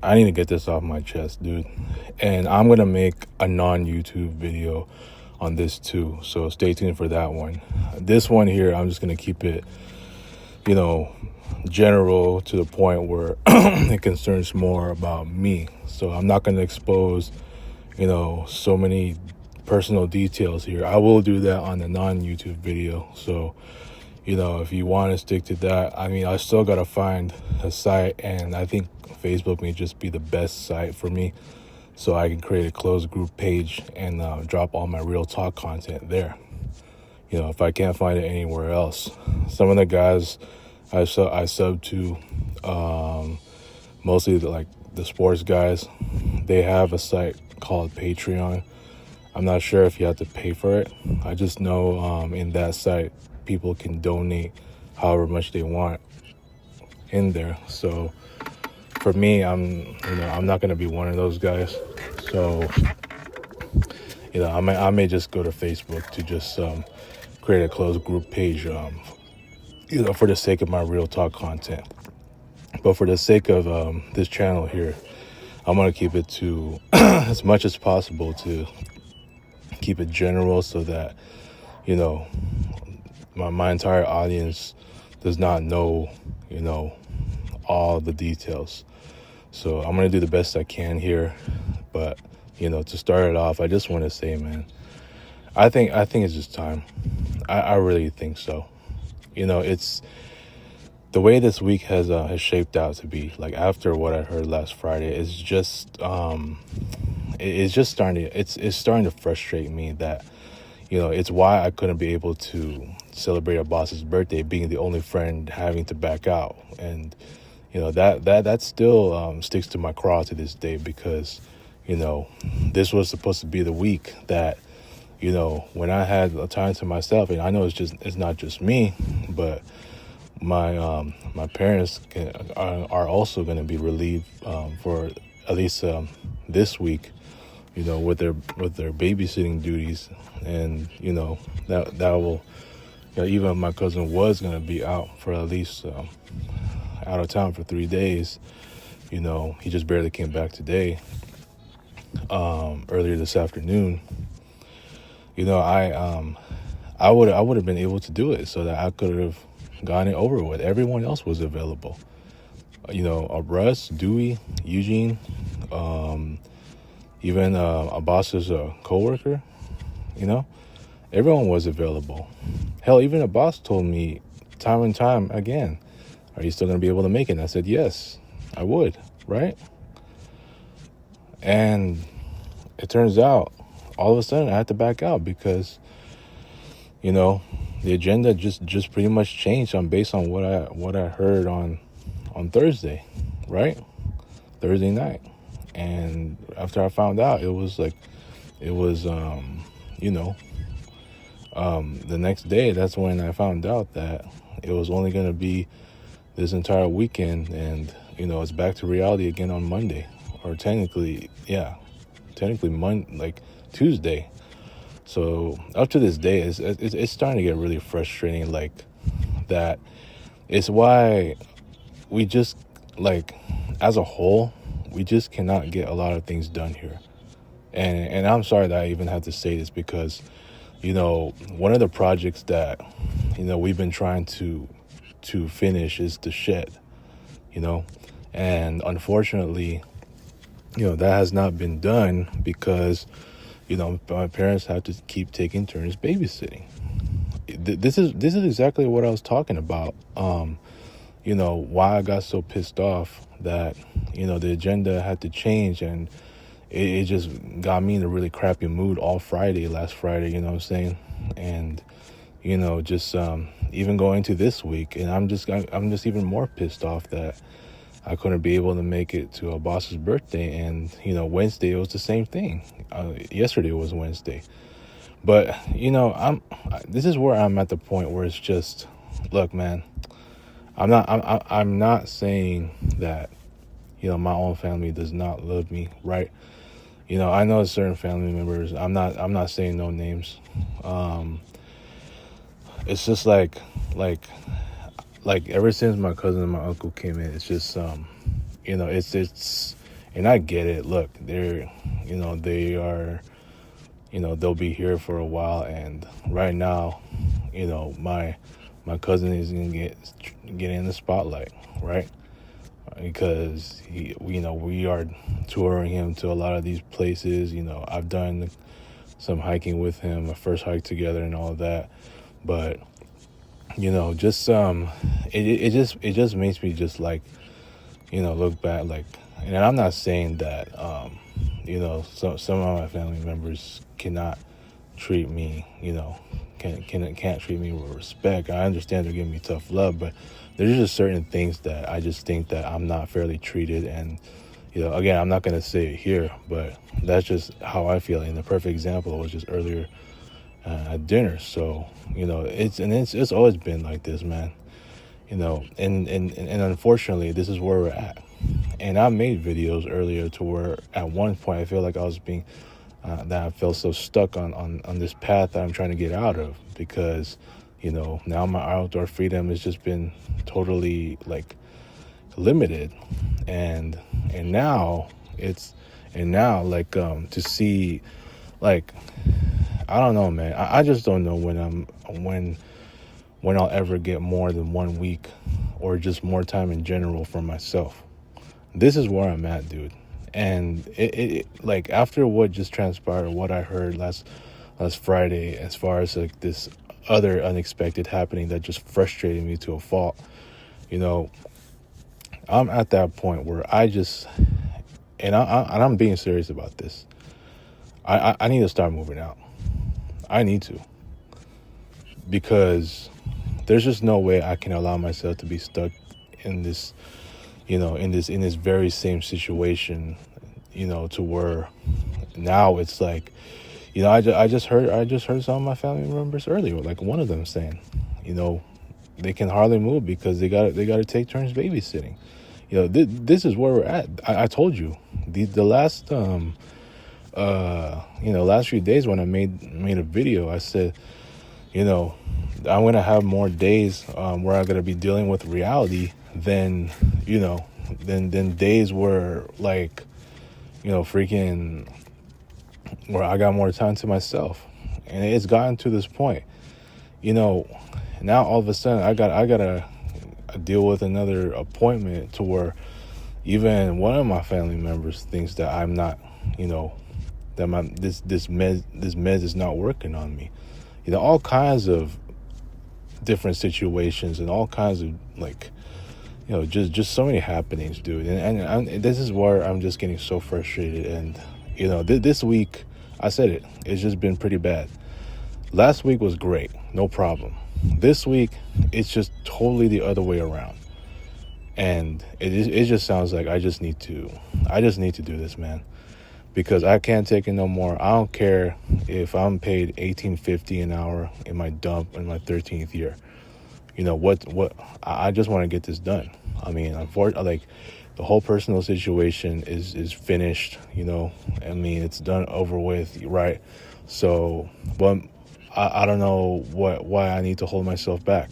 I need to get this off my chest, dude. And I'm going to make a non-YouTube video on this too. So stay tuned for that one. This one here, I'm just going to keep it, general to the point where it concerns more about me. So I'm not going to expose, so many personal details here. I will do that on the non-YouTube video. So, if you want to stick to that, I still got to find a site, and I think Facebook may just be the best site for me, so I can create a closed group page and drop all my real talk content there. If I can't find it anywhere else. Some of the guys I sub to, mostly the sports guys, they have a site called Patreon. I'm not sure if you have to pay for it. I just know in that site, people can donate however much they want in there. So for me, I'm not going to be one of those guys. So, I may just go to Facebook to just create a closed group page, for the sake of my real talk content. But for the sake of this channel here, I'm going to keep it to as much as possible to keep it general so that, my entire audience does not know, all the details. So I'm going to do the best I can here. But, to start it off, I just want to say, man, I think it's just time. I really think so. It's the way this week has shaped out to be, like after what I heard last Friday, it's just it's starting to frustrate me that, it's why I couldn't be able to celebrate a boss's birthday, being the only friend having to back out. And, that still sticks to my craw to this day, because, this was supposed to be the week that, when I had a time to myself, and I know it's not just me, but my parents are also going to be relieved for at least this week, with their babysitting duties. And that will, even my cousin was going to be out for at least out of town for 3 days. He just barely came back today, earlier this afternoon. I would have been able to do it so that I could have gotten it over with. Everyone else was available. Russ, Dewey, Eugene, even a boss's coworker. Everyone was available. Hell, even a boss told me time and time again, "Are you still going to be able to make it?" And I said, yes, I would, right? And it turns out, all of a sudden, I had to back out because, the agenda just pretty much changed based on what I heard on Thursday, right? Thursday night. And after I found out, it was the next day, that's when I found out that it was only going to be this entire weekend, and it's back to reality again on Monday, or technically Tuesday. So up to this day, it's starting to get really frustrating, like that. It's why we just, as a whole, we just cannot get a lot of things done here. And I'm sorry that I even have to say this, because one of the projects that we've been trying to finish is the shed, and unfortunately, that has not been done because my parents have to keep taking turns babysitting. This is exactly what I was talking about. Why I got so pissed off that the agenda had to change, and it just got me in a really crappy mood all last Friday, you know what I'm saying? And, just even going to this week, and I'm just even more pissed off that I couldn't be able to make it to a boss's birthday. And, Wednesday, it was the same thing. Yesterday was Wednesday. But, this is where I'm at the point where it's just, look, man, I'm not saying that, my own family does not love me, right? I know certain family members, I'm not saying no names. It's just like ever since my cousin and my uncle came in, it's just, And I get it. Look, they are, they'll be here for a while. And right now, my cousin is gonna get in the spotlight, right? Because we are touring him to a lot of these places. I've done some hiking with him, my first hike together, and all of that. But just it just makes me just like look back, like, and I'm not saying that some of my family members cannot treat me, can't treat me with respect. I understand they're giving me tough love, but there's just certain things that I just think that I'm not fairly treated. And again, I'm not going to say it here, but that's just how I feel. And the perfect example was just earlier at dinner. So it's always been like this, man. And unfortunately, this is where we're at. And I made videos earlier to where at one point I feel like I was being that I felt so stuck on this path that I'm trying to get out of, because now my outdoor freedom has just been totally like limited. And now like to see, like, I don't know, man. I just don't know when I'll ever get more than 1 week or just more time in general for myself. This is where I'm at, dude. And it like, after what just transpired, what I heard last Friday, as far as like this other unexpected happening that just frustrated me to a fault, I'm at that point where I'm being serious about this. I need to start moving out. I need to, because there's just no way I can allow myself to be stuck in this, in this very same situation, to where now it's like, I just heard some of my family members earlier, like one of them saying, they can hardly move because they got to take turns babysitting. This is where we're at. I told you the last last few days when I made a video, I said, I'm gonna have more days where I'm gonna be dealing with reality than days where, like, freaking, where I got more time to myself. And it's gotten to this point, now all of a sudden I gotta deal with another appointment to where even one of my family members thinks that I'm not, that this med is not working on me. All kinds of different situations and all kinds of, like, just so many happenings, dude. And this is where I'm just getting so frustrated. And this week, I said it's just been pretty bad. Last week was great, no problem. This week, it's just totally the other way around. And it just sounds like I just need to do this, man, because I can't take it no more. I don't care if I'm paid $18.50 an hour in my dump in my 13th year. What I just want to get this done. I mean, unfortunately, like, the whole personal situation is finished. I mean, it's done, over with, right? So, but I don't know why I need to hold myself back.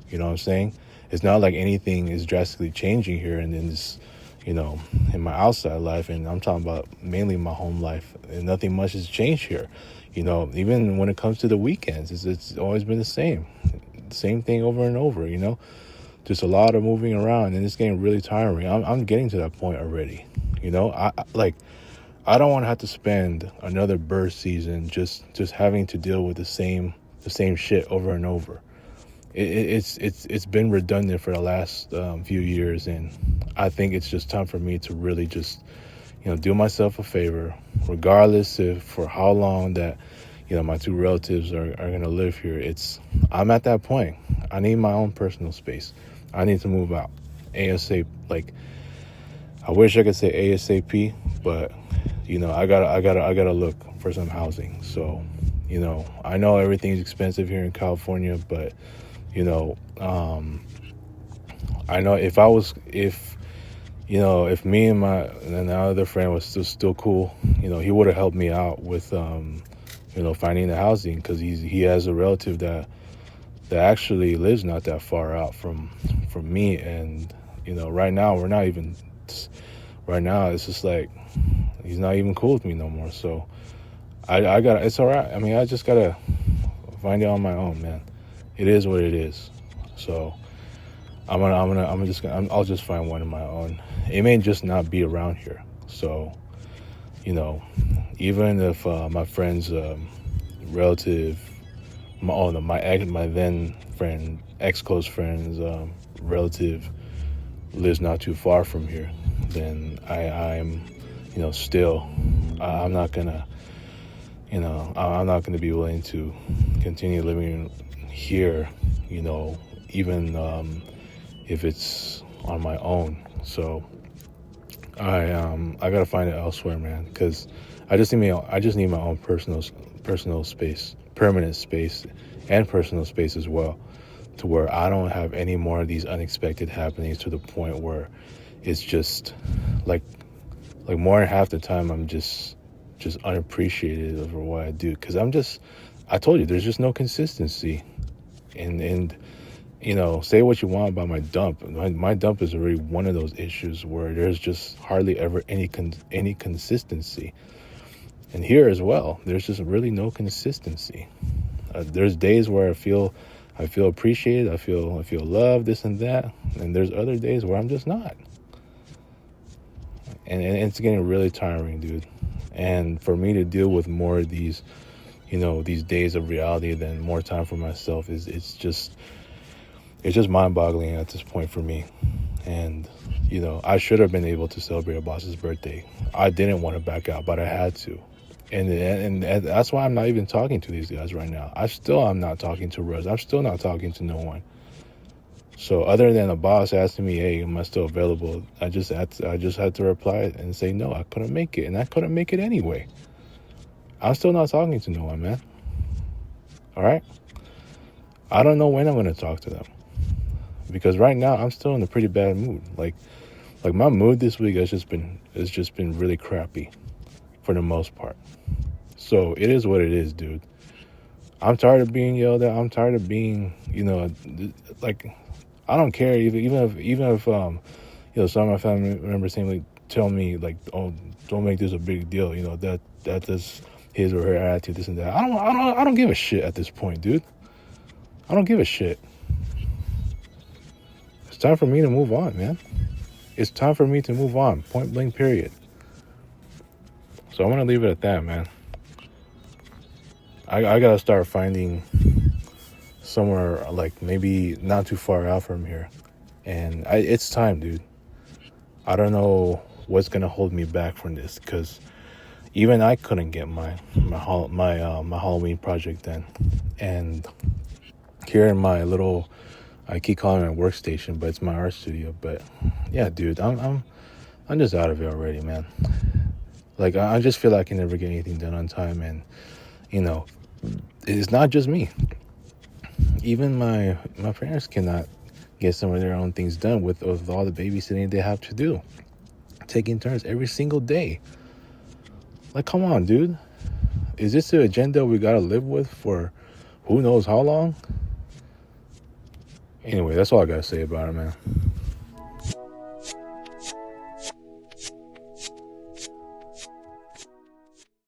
You know what I'm saying? It's not like anything is drastically changing here and in this, in my outside life. And I'm talking about mainly my home life. And nothing much has changed here. Even when it comes to the weekends, it's always been the same thing over and over, just a lot of moving around, and it's getting really tiring. I'm getting to that point already. I don't want to have to spend another bird season just having to deal with the same shit over and over. It's been redundant for the last few years, and I think it's just time for me to really just do myself a favor, regardless if for how long that my two relatives are gonna live here. I'm at that point. I need my own personal space. I need to move out ASAP. Like, I wish I could say ASAP, but I gotta look for some housing. So I know everything's expensive here in California, but I know if me and the other friend was still cool, he would have helped me out with finding the housing, because he has a relative that actually lives not that far out from me. And right now we're right now it's just like he's not even cool with me no more. So I got, it's all right. I mean, I just gotta find it on my own, man. It is what it is. So I'll just find one of my own. It may just not be around here. So, even if my friend's relative, my then friend, ex-close friend's relative lives not too far from here, then I'm, still, I'm not gonna, I'm not gonna be willing to continue living here, even if it's on my own. So I gotta find it elsewhere, man, because I just need my own personal space, permanent space, and personal space as well, to where I don't have any more of these unexpected happenings to the point where it's just like more than half the time I'm just unappreciated over what I do, because I told you there's just no consistency. And say what you want about my dump. My dump is already one of those issues where there's just hardly ever any consistency. And here as well, there's just really no consistency. There's days where I feel appreciated, I feel loved, this and that, and there's other days where I'm just not. And it's getting really tiring, dude. And for me to deal with more of these, these days of reality than more time for myself it's just mind-boggling at this point for me. And I should have been able to celebrate a boss's birthday. I didn't want to back out, but I had to. And that's why I'm not even talking to these guys right now. I'm not talking to Russ. I'm still not talking to no one. So other than a boss asking me, hey, am I still available? I just had to reply and say no, I couldn't make it, and I couldn't make it anyway. I'm still not talking to no one, man. All right? I don't know when I'm going to talk to them, because right now I'm still in a pretty bad mood. Like my mood this week has just been really crappy for the most part. So it is what it is, dude. I'm tired of being yelled at. I'm tired of being, I don't care even if some of my family members tell me like, oh, don't make this a big deal. That's his or her attitude, this and that. I don't give a shit at this point, dude. I don't give a shit. It's time for me to move on, man. It's time for me to move on. Point blank, period. So I'm gonna leave it at that, man. I gotta start finding somewhere like maybe not too far out from here, and it's time, dude. I don't know what's gonna hold me back from this, because even I couldn't get my Halloween project done, and here in my little, I keep calling it a workstation, but it's my art studio. But yeah, dude, I'm just out of it already, man. Like I just feel like I can never get anything done on time, and it's not just me. Even my parents cannot get some of their own things done with all the babysitting they have to do, taking turns every single day. Like, come on, dude. Is this the agenda we gotta live with for who knows how long? Anyway, that's all I gotta say about it, man.